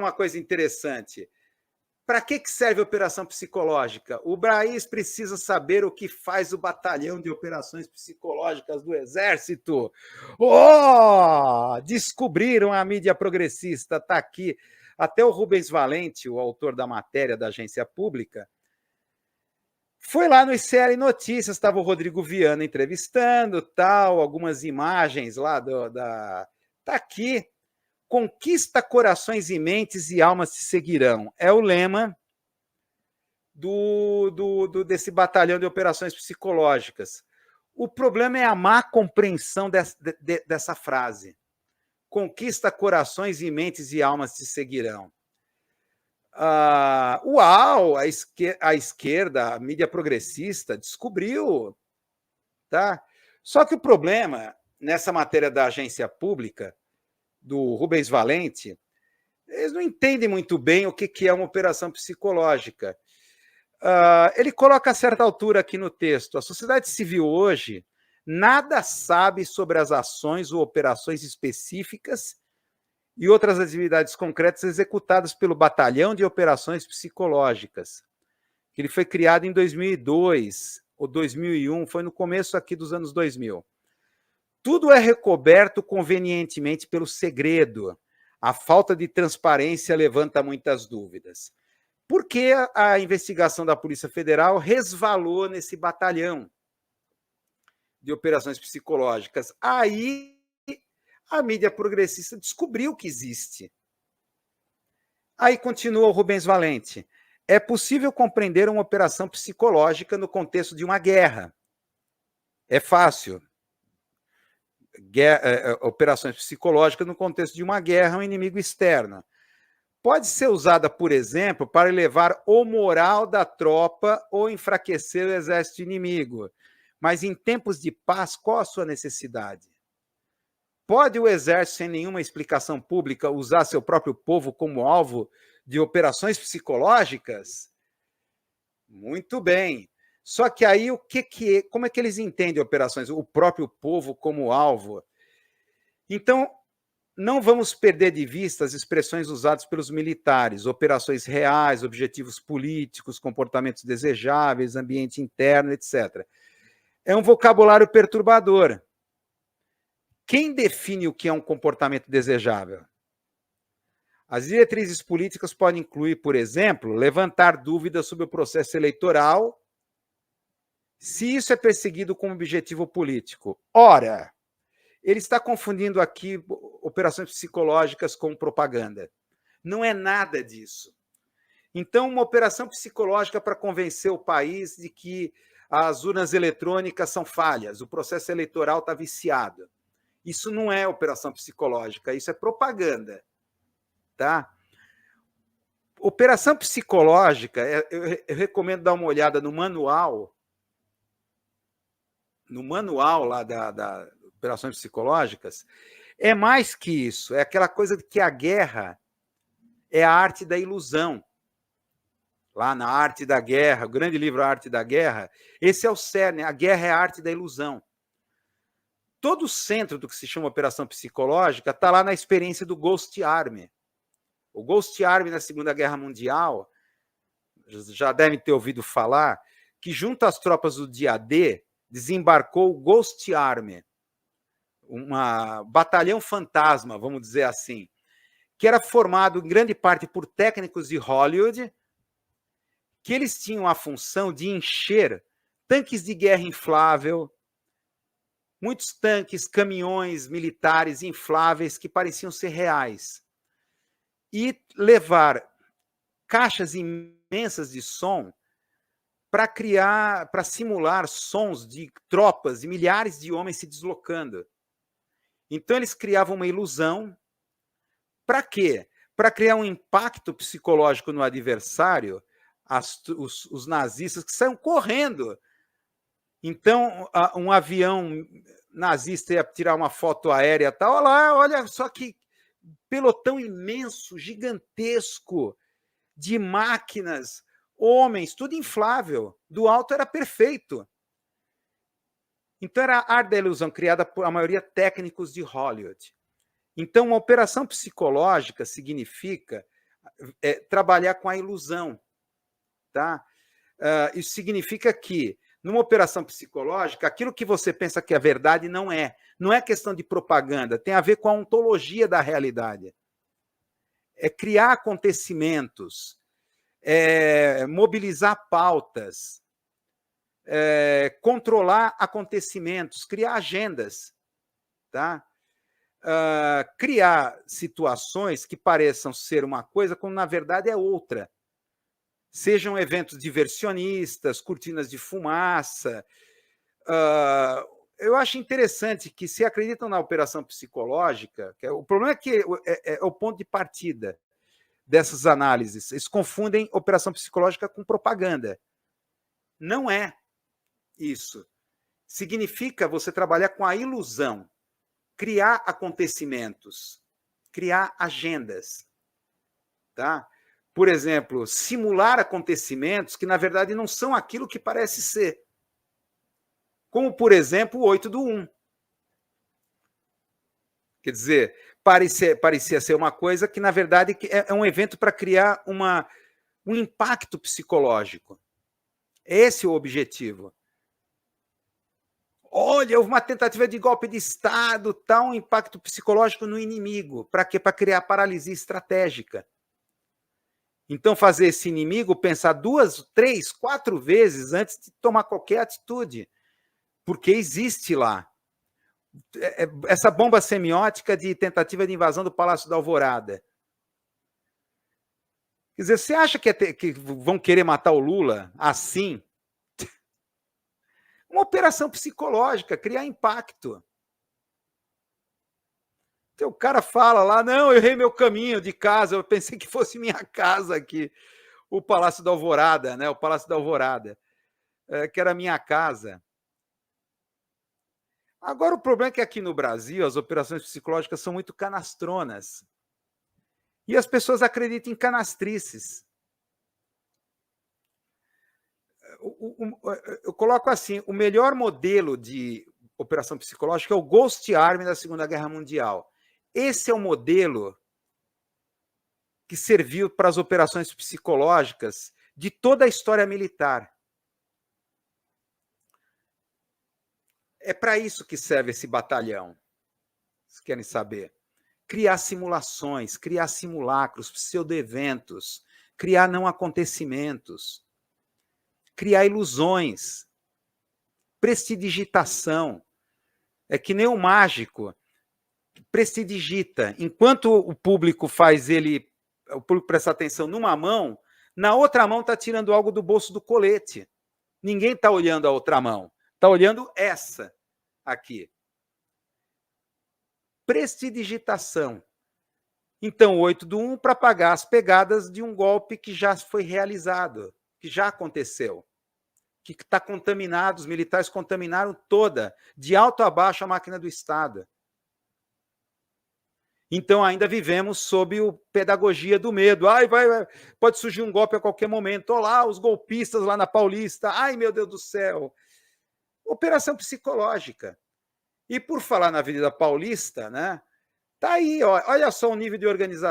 uma coisa interessante. Para que serve a operação psicológica? O Braz precisa saber o que faz o batalhão de operações psicológicas do Exército. Oh! Descobriram a mídia progressista, está aqui. Até o Rubens Valente, o autor da matéria da agência pública, foi lá no ICL Notícias, estava o Rodrigo Viana entrevistando, tal, algumas imagens lá Está aqui. Conquista corações e mentes e almas se seguirão. É o lema desse batalhão de operações psicológicas. O problema é a má compreensão dessa frase. Conquista corações e mentes e almas se seguirão. A UAU, a esquerda, a mídia progressista, descobriu. Tá? Só que o problema, nessa matéria da agência pública, do Rubens Valente, eles não entendem muito bem o que é uma operação psicológica. Ele coloca a certa altura aqui no texto: a sociedade civil hoje nada sabe sobre as ações ou operações específicas e outras atividades concretas executadas pelo Batalhão de Operações Psicológicas, que ele foi criado em 2002 ou 2001, foi no começo aqui dos anos 2000. Tudo é recoberto convenientemente pelo segredo. A falta de transparência levanta muitas dúvidas. Por que a investigação da Polícia Federal resvalou nesse batalhão de operações psicológicas? Aí a mídia progressista descobriu que existe. Aí continua o Rubens Valente. É possível compreender uma operação psicológica no contexto de uma guerra. É fácil. Operações psicológicas no contexto de uma guerra, um inimigo externo. Pode ser usada, por exemplo, para elevar o moral da tropa ou enfraquecer o exército inimigo. Mas em tempos de paz, qual a sua necessidade? Pode o exército, sem nenhuma explicação pública, usar seu próprio povo como alvo de operações psicológicas? Muito bem. Só que aí como é que eles entendem operações? O próprio povo como alvo. Então, não vamos perder de vista as expressões usadas pelos militares: operações reais, objetivos políticos, comportamentos desejáveis, ambiente interno, etc. É um vocabulário perturbador. Quem define o que é um comportamento desejável? As diretrizes políticas podem incluir, por exemplo, levantar dúvidas sobre o processo eleitoral, se isso é perseguido como objetivo político. Ora, ele está confundindo aqui operações psicológicas com propaganda. Não é nada disso. Então, uma operação psicológica para convencer o país de que as urnas eletrônicas são falhas, o processo eleitoral está viciado. Isso não é operação psicológica, isso é propaganda. Tá? Operação psicológica, eu recomendo dar uma olhada no manual lá da operações psicológicas. É mais que isso, é aquela coisa de que a guerra é a arte da ilusão. Lá na Arte da Guerra, o grande livro A Arte da Guerra, esse é o cerne: a guerra é a arte da ilusão. Todo o centro do que se chama operação psicológica está lá na experiência do Ghost Army. O Ghost Army na Segunda Guerra Mundial, já devem ter ouvido falar, que junto às tropas do dia D, desembarcou o Ghost Army, uma batalhão fantasma, vamos dizer assim, que era formado em grande parte por técnicos de Hollywood, que eles tinham a função de encher tanques de guerra inflável, muitos tanques, caminhões militares infláveis que pareciam ser reais, e levar caixas imensas de som para simular sons de tropas, de milhares de homens se deslocando. Então, eles criavam uma ilusão. Para quê? Para criar um impacto psicológico no adversário, os nazistas que saíam correndo. Então, um avião nazista ia tirar uma foto aérea, tal, olha só que pelotão imenso, gigantesco, de máquinas, homens, tudo inflável. Do alto era perfeito. Então, era a arte da ilusão, criada por a maioria técnicos de Hollywood. Então, uma operação psicológica significa trabalhar com a ilusão. Tá? Isso significa que, numa operação psicológica, aquilo que você pensa que é verdade não é. Não é questão de propaganda, tem a ver com a ontologia da realidade. É criar acontecimentos, mobilizar pautas, controlar acontecimentos, criar agendas, tá? Criar situações que pareçam ser uma coisa, quando na verdade é outra. Sejam eventos diversionistas, cortinas de fumaça. Eu acho interessante que, se acreditam na operação psicológica, o problema é que é o ponto de partida dessas análises. Eles confundem operação psicológica com propaganda. Não é isso. Significa você trabalhar com a ilusão, criar acontecimentos, criar agendas. Tá? Por exemplo, simular acontecimentos que, na verdade, não são aquilo que parece ser. Como, por exemplo, o 8/1. Quer dizer, parecia ser uma coisa que, na verdade, é um evento para criar um impacto psicológico. Esse é o objetivo. Olha, houve uma tentativa de golpe de Estado, tal, um impacto psicológico no inimigo. Para quê? Para criar paralisia estratégica. Então, fazer esse inimigo pensar 2, 3, 4 vezes antes de tomar qualquer atitude, porque existe lá. Essa bomba semiótica de tentativa de invasão do Palácio da Alvorada. Quer dizer, você acha que vão querer matar o Lula assim? Uma operação psicológica, criar impacto. Então, o cara fala lá, não, eu errei meu caminho de casa, eu pensei que fosse minha casa aqui, o Palácio da Alvorada, né? O Palácio da Alvorada, que era minha casa. Agora, o problema é que aqui no Brasil as operações psicológicas são muito canastronas. E as pessoas acreditam em canastrices. Eu coloco assim, o melhor modelo de operação psicológica é o Ghost Army da Segunda Guerra Mundial. Esse é o modelo que serviu para as operações psicológicas de toda a história militar. É para isso que serve esse batalhão. Vocês querem saber? Criar simulações, criar simulacros, pseudo-eventos, criar não acontecimentos, criar ilusões, prestidigitação. É que nem o mágico prestidigita. Enquanto o público o público presta atenção numa mão, na outra mão está tirando algo do bolso do colete. Ninguém está olhando a outra mão. Está olhando essa aqui. Prestidigitação. Então, 8/1 para pagar as pegadas de um golpe que já foi realizado, que já aconteceu, que está contaminado, os militares contaminaram toda, de alto a baixo, a máquina do Estado. Então, ainda vivemos sob a pedagogia do medo. Pode surgir um golpe a qualquer momento. Olá, os golpistas lá na Paulista. Ai, meu Deus do céu. Operação psicológica. E por falar na Avenida Paulista, né? Tá aí, ó, olha só o nível de organização.